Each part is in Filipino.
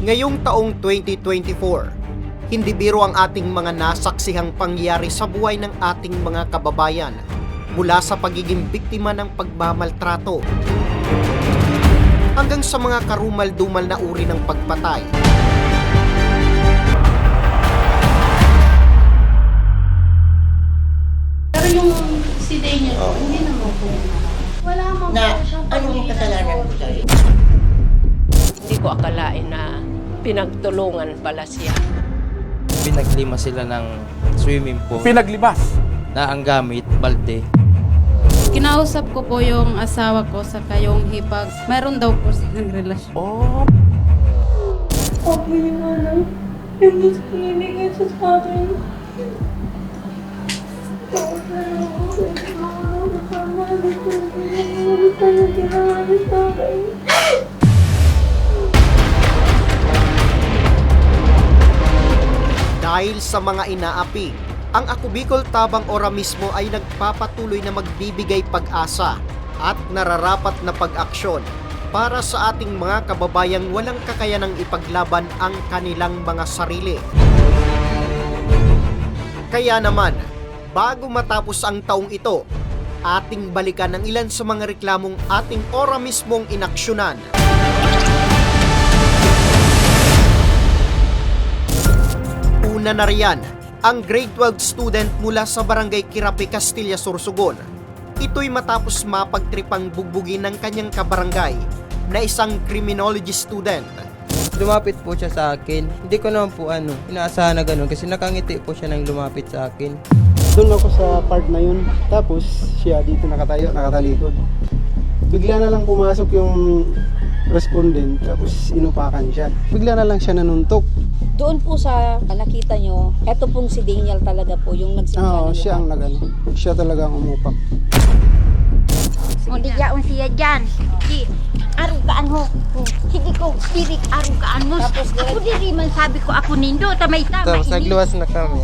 Ngayong taong 2024, hindi biro ang ating mga nasaksihang pangyayari sa buhay ng ating mga kababayan mula sa pagiging biktima ng pagmamaltrato hanggang sa mga karumal-dumal na uri ng pagpatay. Pero yung si Daniel po, hindi naman po. Wala mo Na po siyang anong kasalanan ko sa'yo? Hindi ko akalain na pinagtulungan pala siya. Pinaglima sila ng swimming pool Pinaglibas. na ang gamit, balde. Kinausap ko po yung asawa ko sa yung hipag. Mayroon daw po silang relasyon. Oh. Ako yung alam. Hindi sa pinibigay sa akin. Dahil sa mga inaapi, ang Ako Bicol Tabang Ora mismo ay nagpapatuloy na magbibigay pag-asa at nararapat na pag-aksyon para sa ating mga kababayang walang kakayanang ipaglaban ang kanilang mga sarili. Kaya naman, bago matapos ang taong ito, ating balikan ang ilan sa mga reklamong ating ora mismong inaksyonan. Una na riyan, ang grade 12 student mula sa Barangay Kirapi, Castilla, Sorsogon. Ito'y matapos mapagtripang bugbugin ng kanyang kabarangay na isang criminology student. Lumapit po siya sa akin. Hindi ko naman po inaasahan na gano'n kasi nakangiti po siya nang lumapit sa akin. Doon ako sa part na yun. Tapos siya dito nakatalikod. Bigla na lang pumasok yung respondent tapos inupakan siya. Bigla na lang siya nanuntok. Doon po sa nakita nyo, eto pong si Daniel talaga po yung nagsimula. Oo, siya ang siya talaga ang umupak. O di yaon siya dyan. Di, arugaan ho. Sige ko, spirit arugaan mo. Ako di man sabi ko ako nindo, tamay tama. Tapos nagluwas na kami.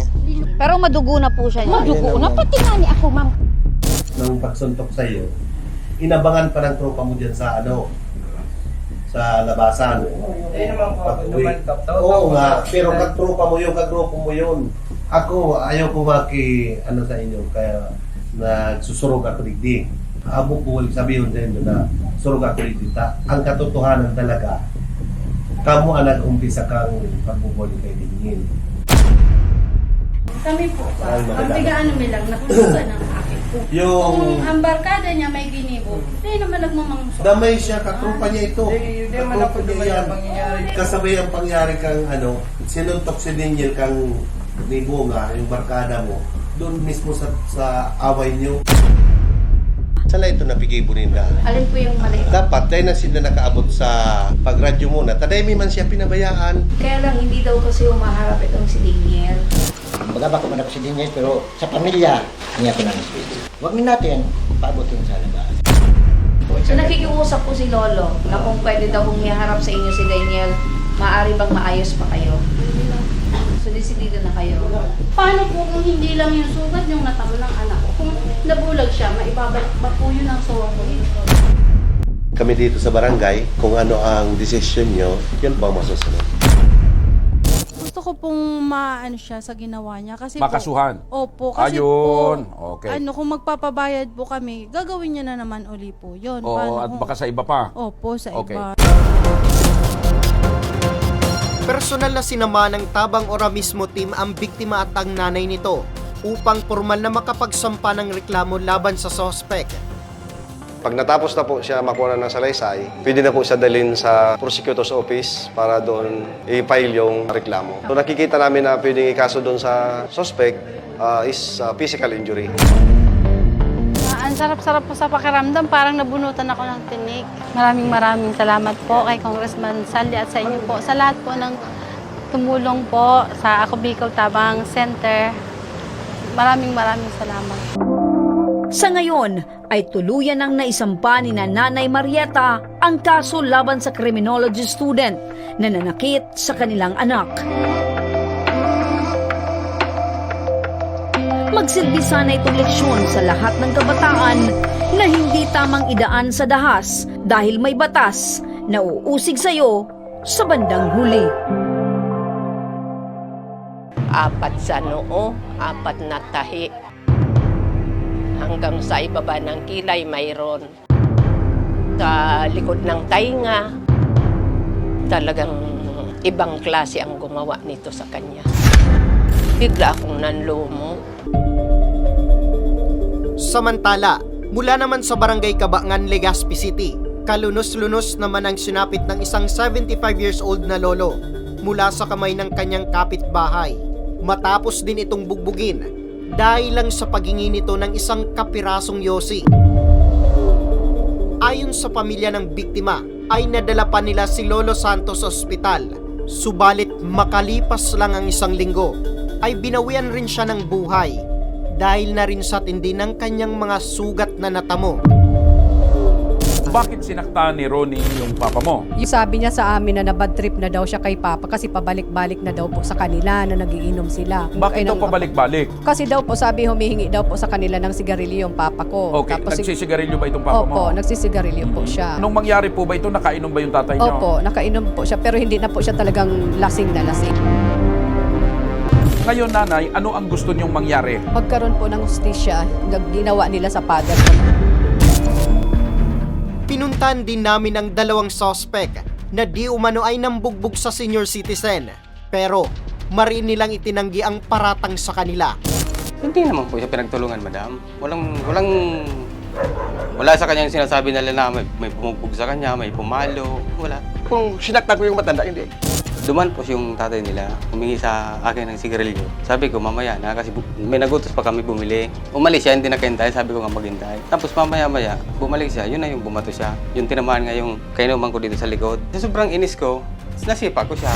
Pero madugo na po siya. Madugo na, pati nga ni ako, ma'am. Nang pagsuntok sa iyo, inabangan pa ng tropa mo dyan sa sa labasan. Oo nga, pero kagrupo mo yun. Ako, ayaw ko sa inyo, kaya nagsusurog ako digdi. Abo ko sabihin sa inyo na surog ako digdi. Ang katotohanan talaga, kamo ang nag-umpisa kang pagbubuli kay Dingin. Kami po pa. Ang bigaan namin lang, nakusugan ng akin po. Kung ang barkada niya may ginibo, hindi naman nagmamangso. Damay siya, katrupa niya ito. Katrupa niya yan. Kasabay ang pangyari kang sinuntok si Daniel kang nibunga, yung barkada mo, doon mismo sa away niyo. Sala ito napigay Buninda. Alin po yung mali? Dapat, dahil na sila nakaabot sa pagradyo muna, tadaymi man siya pinabayaan. Kaya lang hindi daw kasi umaharap itong si Daniel. Magaba ko man ako si Daniel, pero sa pamilya, hindi ako naniswede. Huwag natin paabotin sa labas. So nakikiusap po si Lolo na kung pwede daw kung iharap sa inyo si Daniel, maaari bang maayos pa kayo? So desidido na kayo. Paano po kung hindi lang yung sugat yung natamo ng anak ko? Kung nabulag siya, maibabalik ba po yun ang sawa ko yun? Kami dito sa barangay, kung ano ang desisyon nyo, yun ba masusunod? Gusto ko pong maano siya sa ginawa niya kasi Makasuhan. Opo, kasi Ayun, po, okay. kung magpapabayad po kami, gagawin niya na naman uli po yun. Oo, at baka sa iba pa. Opo, sa Okay. iba. Personal na sinama ng Tabang Ora mismo team ang biktima at ang nanay nito upang formal na makapagsampa ng reklamo laban sa suspect. Pag natapos na po siya makuha na ng salaysay, pwede na po siya dalhin sa prosecutor's office para doon i-file yung reklamo. So nakikita namin na pwedeng ikaso doon sa suspect is physical injury. Ang sarap-sarap po sa pakiramdam, parang nabunutan ako ng tinik. Maraming salamat po kay Congressman Saldi at sa inyo po. Sa lahat po ng tumulong po sa Ako Bicol Tabang Center. Maraming salamat. Sa ngayon ay tuluyan ng naisampa ni Nanay Marieta ang kaso laban sa criminology student na nanakit sa kanilang anak. Magsilbi sana itong leksyon sa lahat ng kabataan na hindi tamang idaan sa dahas dahil may batas na uusig sa'yo sa bandang huli. 4 sa noo, 4 na tahi. Hanggang sa ibaba ng kilay mayroon. Sa likod ng tainga, talagang ibang klase ang gumawa nito sa kanya. Bigla akong nanlumo. Samantala, mula naman sa Barangay Kabangan, Legazpi City, kalunos-lunos naman ang sinapit ng isang 75 years old na lolo mula sa kamay ng kanyang kapitbahay. Matapos din itong bugbugin dahil lang sa paghingi nito ng isang kapirasong yosi. Ayon sa pamilya ng biktima, ay nadala pa nila si Lolo Santos sa ospital. Subalit makalipas lang ang 1 linggo, ay binawian rin siya ng buhay dahil na rin sa tindi ng kanyang mga sugat na natamo. Bakit sinaktan ni Ronnie yung papa mo? Yung sabi niya sa amin na bad trip na daw siya kay Papa kasi pabalik-balik na daw po sa kanila na nagiinom sila. Bakit daw pabalik-balik? Kasi daw po sabi humihingi daw po sa kanila ng sigarilyo yung Papa ko. Okay, Tapos, nagsisigarilyo ba itong papa mo? Opo, nagsisigarilyo po siya. Nung mangyari po ba ito, nakainom ba yung tatay niyo? Opo, nakainom po siya pero hindi na po siya talagang lasing na lasing. Ngayon, nanay, ano ang gusto niyong mangyari? Magkaroon po ng hustisya na ginawa nila sa father ko. Pinuntan din namin ang 2 suspect na di umano ay nambugbog sa senior citizen. Pero marin nilang itinanggi ang paratang sa kanila. Hindi naman po siya pinagtulungan, madam. Wala sa kanyang sinasabi nila na may bumugbog sa kanya, may pumalo. Wala. Kung sinaktan ko yung matanda, hindi. Duman po yung tatay nila, humingi sa akin ng sigarilyo. Sabi ko, mamaya na, kasi may nagutos pa kami bumili. Umalis siya, hindi nakahintay, sabi ko nga maghintay. Tapos mamaya-maya, bumalik siya, yun na yung bumato siya. Yung tinamaan nga yung kainuman ko dito sa likod. Sa sobrang inis ko, nasipa ko siya.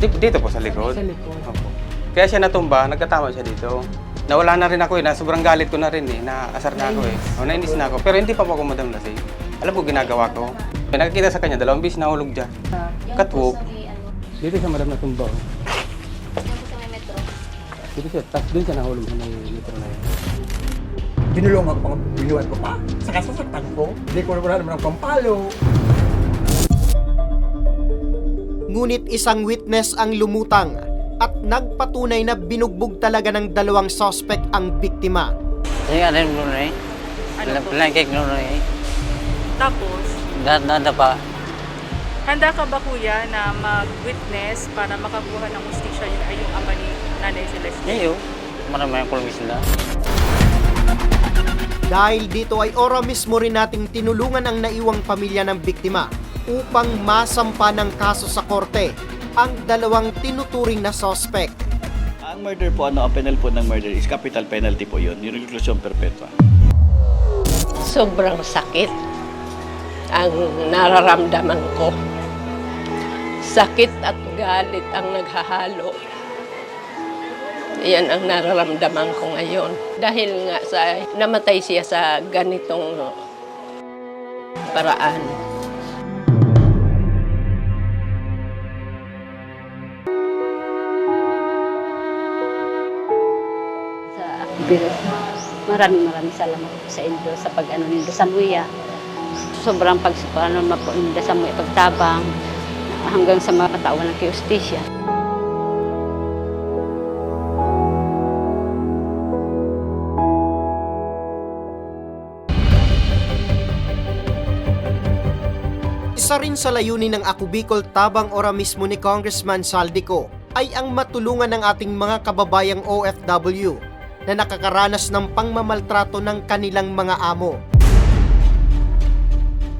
Dito po sa likod. Sa likod. Opo. Kaya siya natumba, nagkatama siya dito. Nawala na rin ako na sobrang galit ko na rin naasar na ako nainis na ako. Pero hindi pa po ako madam lasing. Alam ko ginagawa ko. May nakikita sa kanya, 2 beses nahulog dyan. Catwalk. Dito siya madam natumba. Dito siya, tapos doon siya nahulog sa metro na yun. Tinulong ako pang binuhat ko pa. Saka sasaktan ko. Hindi ko wala naman ang pampalo. Ngunit isang witness ang lumutang at nagpatunay na binugbog talaga ng 2 suspect ang biktima. Tapos, Nada pa. handa ka ba kuya na mag-witness para makakuha ng hustisya yung ama ni Nanay Celeste? Ngayon, marami ang kulmi sila. Dahil dito ay ora mismo rin nating tinulungan ang naiwang pamilya ng biktima upang masampa ng kaso sa korte ang 2 tinuturing na suspect. Ang murder po, ang penal po ng murder is capital penalty po yun, yung reclusion perpetua. Sobrang sakit ang nararamdaman ko. Sakit at galit ang naghahalo. Yan ang nararamdaman ko ngayon. Dahil nga sa namatay siya sa ganitong paraan. Maraming salamat po sa inyo sa pag-ano nindo sa muya. Sobrang pagsupano po nindo sa muya pagtabang hanggang sa mga katawan ng justisya. Isa rin sa layunin ng Ako Bicol Tabang Ora mismo ni Congressman Saldico ay ang matulungan ng ating mga kababayang OFW na nakakaranas ng pangmamaltrato ng kanilang mga amo.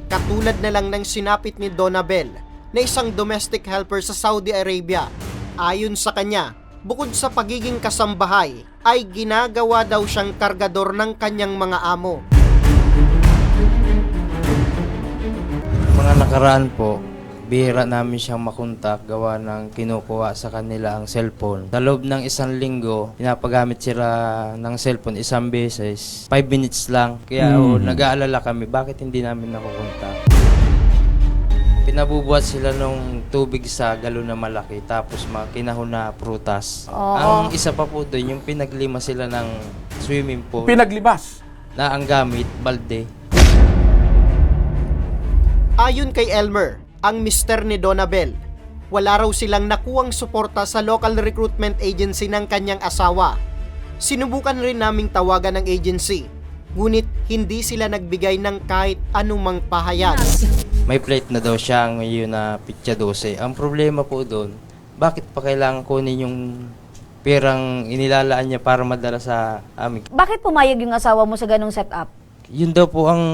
Katulad na lang ng sinapit ni Donabel na isang domestic helper sa Saudi Arabia. Ayon sa kanya, bukod sa pagiging kasambahay, ay ginagawa daw siyang kargador ng kanyang mga amo. Mga nakaraan po, bihira namin siyang makontak gawa ng kinukuha sa kanila ang cellphone. Sa loob ng 1 linggo, pinapagamit sila ng cellphone 1 beses, 5 minutes lang. Kaya nag-aalala kami, bakit hindi namin nakukontak? Pinabubuhat sila ng tubig sa galon na malaki, tapos makinahon na prutas. Ang isa pa po doon, yung pinaglima sila ng swimming pool. Pinaglibas? Na ang gamit, balde. Ayon kay Elmer, ang mister ni Donabel. Wala raw silang nakuwang suporta sa local recruitment agency ng kanyang asawa. Sinubukan rin naming tawagan ng agency, ngunit hindi sila nagbigay ng kahit anumang pahayag. May plate na daw siya ngayon na pitya 12. Ang problema po doon, bakit pa kailangan kunin yung perang inilalaan niya para madala sa amin? Bakit pumayag yung asawa mo sa ganong setup? Yun daw po ang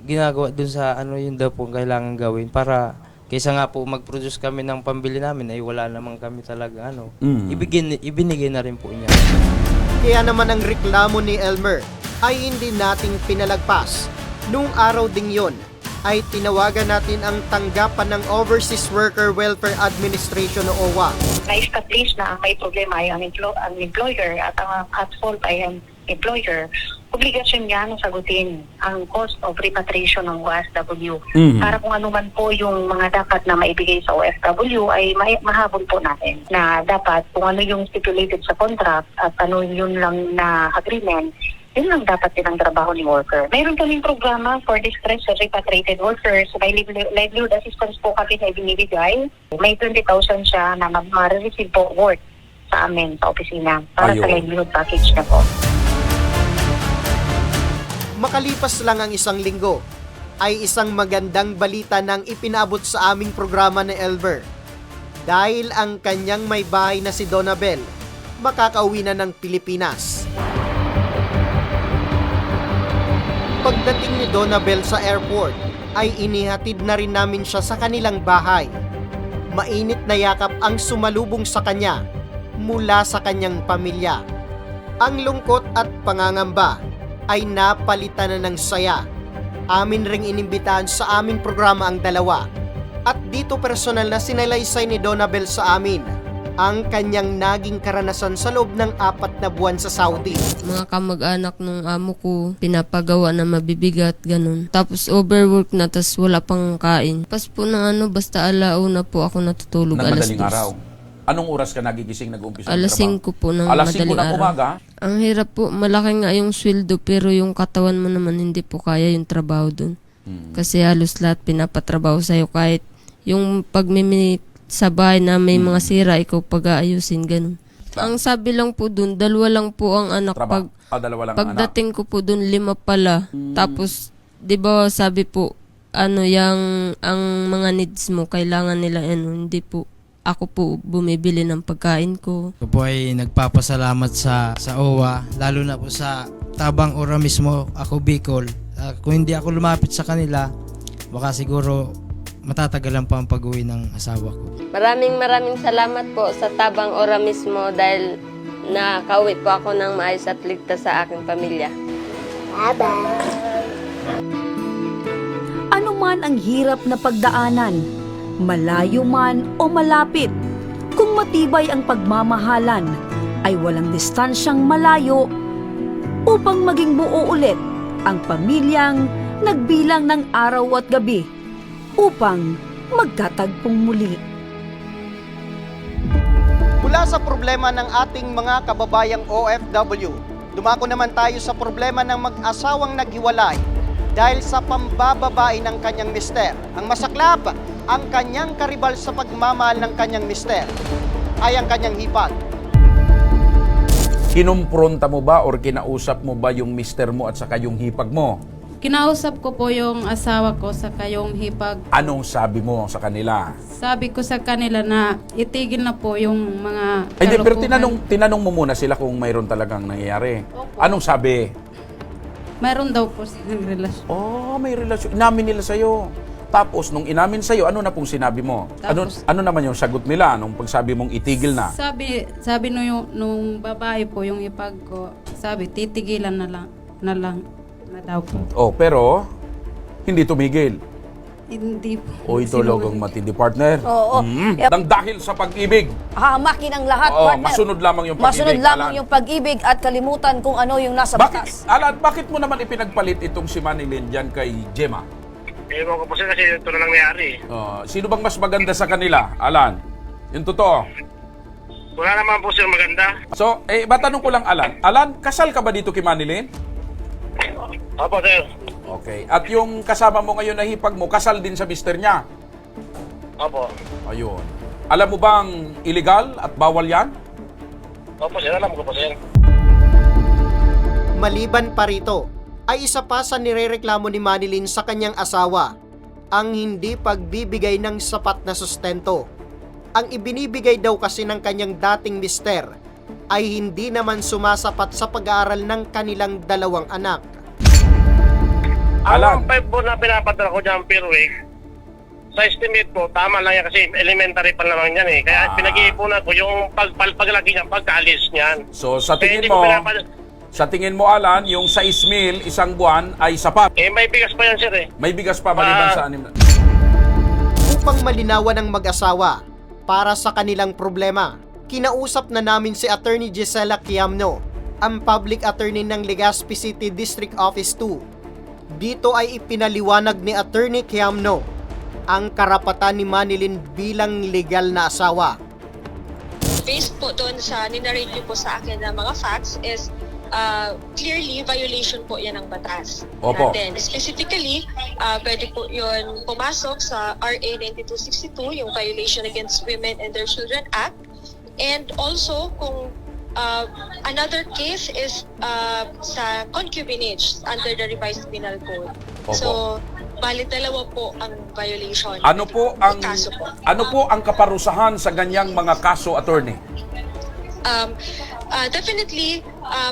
ginagawa doon sa yun daw po ang kailangan gawin para kaysa nga po mag-produce kami ng pambili namin ay wala naman kami talaga ibinigay na rin po niya. Kaya naman ang reklamo ni Elmer ay hindi nating pinalagpas. Noong araw ding yon ay tinawagan natin ang tanggapan ng Overseas Worker Welfare Administration o OWA. Na-establish na ang may problema ay ang employer at ang at fault ay ang employer. Obligasyon niya na sagutin ang cost of repatriation ng OFW. Para kung ano man po yung mga dapat na maibigay sa OFW ay mahabol po natin. Na dapat kung ano yung stipulated sa contract at ano yun lang na agreement, yun lang dapat din ang trabaho ni worker. Mayroon kaming programa for distressed and repatriated workers. May livelihood assistance po kami na ibinibigay. May 20,000 siya na ma-receive po work sa amin sa opisina para sa livelihood package na po. Makalipas lang ang isang linggo, ay isang magandang balita nang ipinabot sa aming programa ni Elmer. Dahil ang kanyang may bahay na si Donabel, makakauwi na ng Pilipinas. Pagdating ni Donabel sa airport, ay inihatid na rin namin siya sa kanilang bahay. Mainit na yakap ang sumalubong sa kanya mula sa kanyang pamilya. Ang lungkot at pangangamba ay napalitan na ng saya. Amin ring inimbitahan sa aming programa ang dalawa. At dito personal na sinalaysay ni Donabel sa amin ang kanyang naging karanasan sa loob ng 4 na buwan sa Saudi. Mga kamag-anak nung amo ko, pinapagawa na mabibigat, ganun. Tapos overwork na, tas wala pang kain. Pas po ng basta alauna po ako natutulog. Ng alas madaling 10. araw. Anong oras ka nagigising nag-umpisa? Alas 5 po ng alas 5 madaling ng araw. umaga? Ang hirap po, malaki nga yung sweldo pero yung katawan mo naman hindi po kaya yung trabaho dun. Kasi halos lahat pinapatrabaho sa'yo kahit yung pagmimit sa bahay na may mga sira, ikaw pag-aayusin, ganun. Ang sabi lang po dun, 2 lang po ang anak. Dalawa lang ang Pagdating ko po dun, 5 pala. Tapos, di ba sabi po, ang mga needs mo, kailangan nila, hindi po. Ako po bumibili ng pagkain ko. Ako po ay nagpapasalamat sa OWA, lalo na po sa Tabang Ora mismo, ako Bicol. Kung hindi ako lumapit sa kanila, baka siguro matatagalan pa ang pag-uwi ng asawa ko. Maraming salamat po sa Tabang Ora mismo dahil nakauwi po ako ng maayos at ligtas sa aking pamilya. Ano man ang hirap na pagdaanan, malayo man o malapit, kung matibay ang pagmamahalan, ay walang distansyang malayo upang maging buo ulit ang pamilyang nagbilang ng araw at gabi upang magkatagpong muli. Mula sa problema ng ating mga kababayang OFW, dumako naman tayo sa problema ng mag-asawang naghiwalay dahil sa pambababae ng kanyang mister. Ang masaklap, ang kanyang karibal sa pagmamahal ng kanyang mister ay ang kanyang hipag. Kinumpronta mo ba or kinausap mo ba yung mister mo at saka yung hipag mo? Kinausap ko po yung asawa ko sa kayong hipag. Anong sabi mo sa kanila? Sabi ko sa kanila na itigil na po yung mga Hindi, pero kalokohan. tinanong mo muna sila kung mayroon talagang nangyayari. Anong sabi? Mayroon daw po silang relasyon. Oh, may relasyon. Inamin nila sa'yo. Tapos, nung inamin sa'yo, ano na pong sinabi mo? Tapos, ano naman yung sagot nila nung pagsabi mong itigil na? Sabi nung babae po, yung hipag ko, sabi, titigilan na lang daw po. Oh, pero, hindi tumigil. Hindi po. O ito logang matindi partner. Oo. Nang dahil sa pag-ibig. Hamakin ang lahat, Oo, partner. masunod lamang yung pag-ibig. Masunod lamang Alan. yung pag-ibig at kalimutan kung ano yung nasa batas. Bakit mo naman ipinagpalit itong si Manilyn dyan kay Gemma? Ewan ko po sir kasi ito na nangyari. Sino bang mas maganda sa kanila, Alan? Yung totoo. Wala naman po sir maganda. So, matanong ko lang, Alan, kasal ka ba dito kay Manilyn? Opo sir. Okay. At yung kasama mo ngayon na hipag mo, kasal din sa mister niya? Opo. Ayun. Alam mo bang illegal at bawal yan? Opo, sir. Alam ko po, sir. Maliban pa rito, ay isa pa sa nirereklamo ni Manilyn sa kanyang asawa, ang hindi pagbibigay ng sapat na sustento. Ang ibinibigay daw kasi ng kanyang dating mister ay hindi naman sumasapat sa pag-aaral ng kanilang dalawang anak. Ang 5 po na pinapadala ko dyan per week, sa estimate po, tama lang yan kasi elementary pa naman yan eh. Kaya pinag-iipunan ko yung paglagi niyan, pagkaalis niyan. So sa Kaya tingin hindi mo, ko pinapad- sa tingin mo Alan, yung 6,000 isang buwan ay sapat? Eh, may bigas pa yan, sir eh. May bigas pa maliban sa 6. Upang malinawan ng mag-asawa para sa kanilang problema, kinausap na namin si Attorney Gisela Quiamno, ang public attorney ng Legazpi City District Office 2. Dito ay ipinaliwanag ni Attorney Quiamno ang karapatan ni Manilyn bilang legal na asawa. Based po doon sa ninarate niyo po sa akin na mga facts is clearly violation po yan ng batas. Opo. Then specifically, pwede po yun pumasok sa RA 9262, yung Violation Against Women and Their Children Act. And also, kung another case is sa concubinage under the revised penal code. Opo. So, bali dalawa po ang violation. Ano po ang Kaso po. ano po ang kaparusahan sa ganyang mga kaso, attorney? Definitely,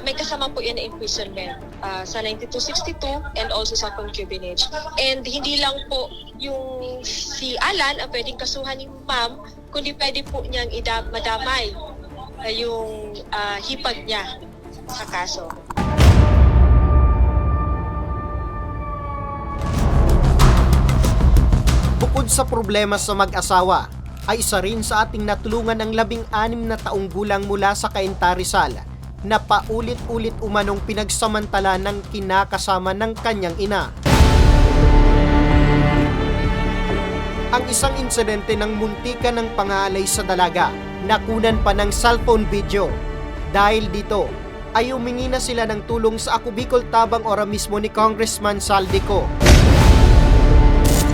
may kasama po yan na imprisonment sa 9262 and also sa concubinage. And hindi lang po yung si Alan ang pwedeng kasuhan ni ma'am, kundi pwede po niyang madamay yung hipag niya sa kaso. Bukod sa problema sa mag-asawa, ay isa rin sa ating natulungan ang 16 na taong gulang mula sa Cainta Rizal na paulit-ulit umanong pinagsamantala ng kinakasama ng kanyang ina. Ang isang insidente ng muntikan ng pangalay sa dalaga, nakunan pa ng cellphone video. Dahil dito, ay humingi na sila ng tulong sa Ako Bicol Tabang Ora mismo ni Congressman Saldico.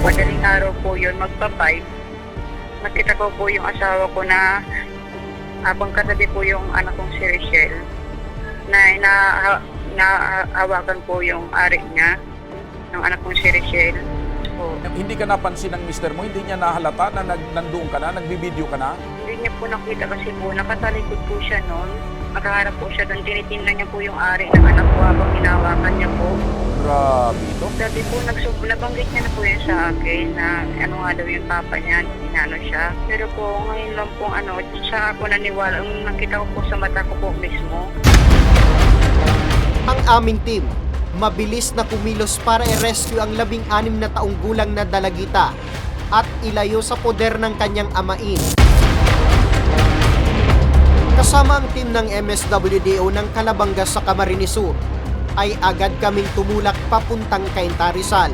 Madaling araw po yun, magpa-5. Nakita ko po yung asawa ko na habang katabi po yung anak kong si Richelle, na nahawakan po yung ari niya, ng anak kong si Richelle. So, Hindi ka napansin ng mister mo? Hindi niya nahalata na nandoon ka na? Nagbibideo ka na? hindi niya po nakita kasi po, nakatalikod po siya noon. Nakaharap po siya doon, tinitingnan niya po yung ari ng anak ko habang hinawakan niya po. Grabe ito. Dati po, nabanggit niya na po yun sa akin na ano nga daw yung papa niya, inano siya. Pero po, ngayon lang po, siya ako naniwala, nakita ko po sa mata ko po mismo. Ang aming team, mabilis na kumilos para i-rescue ang 16 na taong gulang na dalagita at ilayo sa poder ng kanyang amain. Kasama ang team ng MSWDO ng Calabanga sa Camarines Sur, ay agad kaming tumulak papuntang Cainta Rizal.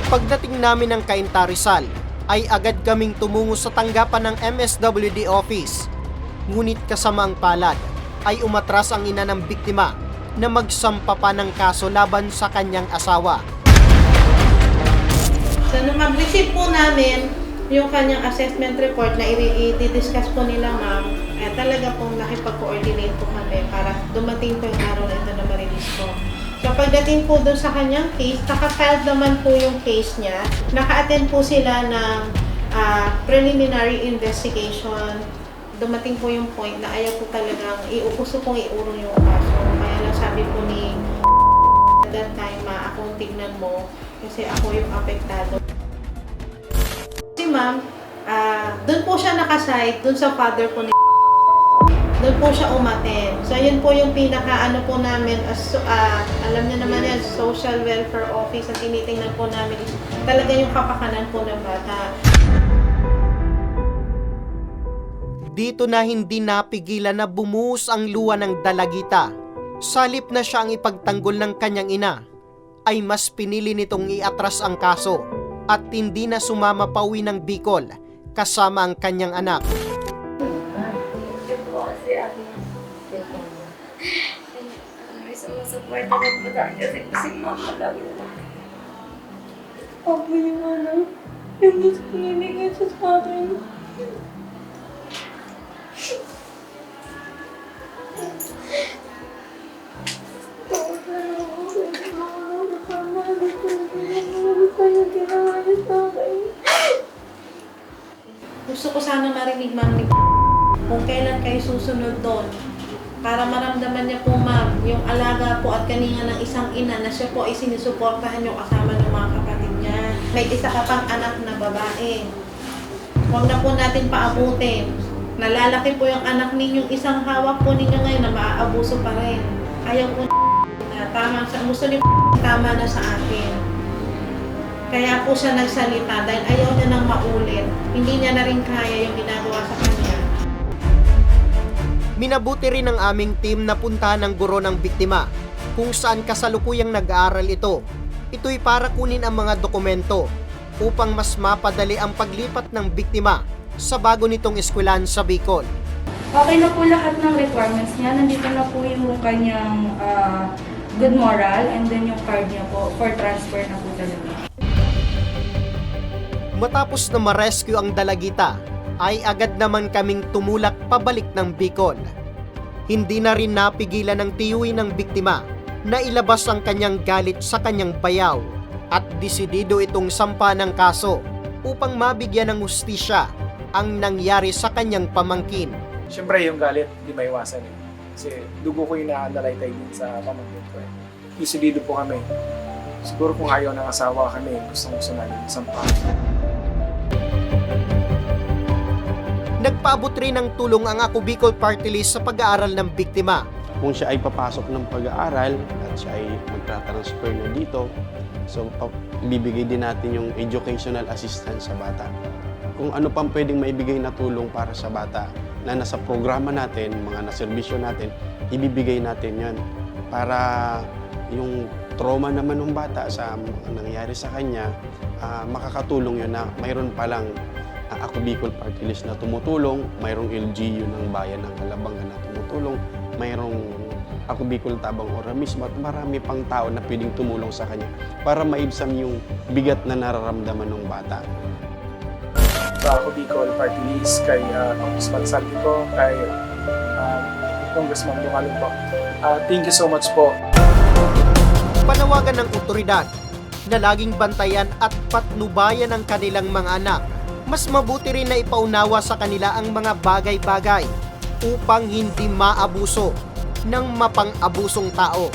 Pagdating namin ng Cainta Rizal, ay agad kaming tumungo sa tanggapan ng MSWD office. Ngunit kasama ang palad, ay umatras ang ina ng biktima na magsampa pa ng kaso laban sa kanyang asawa. So, nung mag-receive po namin yung kanyang assessment report na i-discuss po nila ma'am, talaga pong nakipag-coordinate po kami para dumating po yung araw na ito na ma-release po. So pagdating po doon sa kanyang case, naka-filed naman po yung case niya. Naka-attend po sila ng preliminary investigation. Dumating po yung point na ayaw po talagang gusto pong iurong yung kaso. Kaya lang sabi po ni at that time, akong tignan mo kasi ako yung apektado. Si ma'am, doon po siya nakasite, doon sa father po ni doon po siya umaten. So, yun po yung pinaka-ano po namin, alam niyo naman yan, social welfare office, ang tinitingnan po namin is talaga yung kapakanan po ng bata. Dito na hindi napigilan na bumuhos ang luha ng dalagita. Salip na siya ang ipagtanggol ng kanyang ina, ay mas pinili nitong iatras ang kaso at hindi na sumama pauwi ng Bicol kasama ang kanyang anak. Sumusuporta ng bata kasi si mama lang. Ako yung ano, yung gusto nilagay sa akin. Gusto ko sana marinig, ma'am, ni kung kailan kayo susunod doon. Para maramdaman niya po, ma'am, yung alaga po at kaninga ng isang ina na siya po ay sinusuportahan yung kasama ng mga kapatid niya. May isa ka pang anak na babae. Huwag na po natin paabutin. Nalalaki po yung anak ninyong isang hawak po ninyo ngayon na maaabuso pa rin. Ayaw po na tama, gusto niyo tama na sa akin. Kaya po siya nagsalita dahil ayaw niya nang maulit. Hindi niya na rin kaya yung ginagawa sa kanya. Minabuti rin ng aming team na puntahan ng guro ng biktima kung saan kasalukuyang nag-aaral ito. Ito'y para kunin ang mga dokumento upang mas mapadali ang paglipat ng biktima sa bago nitong eskwelahan sa Bicol. Okay na po lahat ng requirements niya. Nandito na po yung kanyang good moral and then yung card niya po for transfer na po talaga. Matapos na ma-rescue ang dalagita, ay agad naman kaming tumulak pabalik ng Bicol. Hindi na rin napigilan ng tiyuhi ng biktima na ilabas ang kanyang galit sa kanyang bayaw at desidido itong sampa ng kaso upang mabigyan ng hustisya ang nangyari sa kanyang pamangkin. Siyempre yung galit, di maiwasan eh. Kasi dugo ko yung naandalaytay din sa pamangkin ko eh. Desidido po kami. Siguro kung ayaw ng asawa kami, gustong-gusto namin sampa. Nagpaabot rin ng tulong ang Ako Bicol Party List sa pag-aaral ng biktima. Kung siya ay papasok ng pag-aaral at siya ay magtra-transfer na dito, so bibigay din natin yung educational assistance sa bata. Kung ano pang pwedeng maibigay na tulong para sa bata na nasa programa natin, mga naserbisyo natin, ibibigay natin yan para yung trauma naman ng bata sa nangyari sa kanya, makakatulong yun na mayroon palang Ako Bicol Party List na tumutulong, mayroong LGU ng bayan ng Kalabangan na tumutulong, mayroong Ako Bicol Tabang Ora mismo at marami pang tao na pwedeng tumulong sa kanya para maibsan yung bigat na nararamdaman ng bata. Sa Ako Bicol Party List, kay Congressman Saldi po, kay Congressman Dumalong po. Thank you so much po. Panawagan ng otoridad na laging bantayan at patnubayan ang kanilang mga anak. Mas mabuti rin na ipaunawa sa kanila ang mga bagay-bagay upang hindi maabuso ng mapang-abusong tao.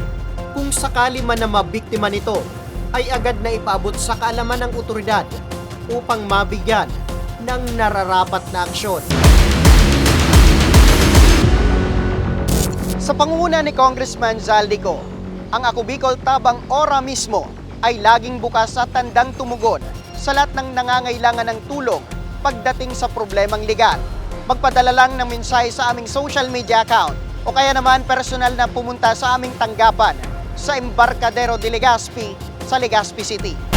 Kung sakali man na mabiktima nito, ay agad na ipaabot sa kaalaman ng otoridad upang mabigyan ng nararapat na aksyon. Sa pangunguna ni Congressman Zaldico, ang Ako Bicol Tabang Ora mismo ay laging bukas at tandang tumugon sa lahat ng nangangailangan ng tulong pagdating sa problemang legal. Magpadala lang ng mensahe sa aming social media account o kaya naman personal na pumunta sa aming tanggapan sa Embarcadero de Legazpi sa Legazpi City.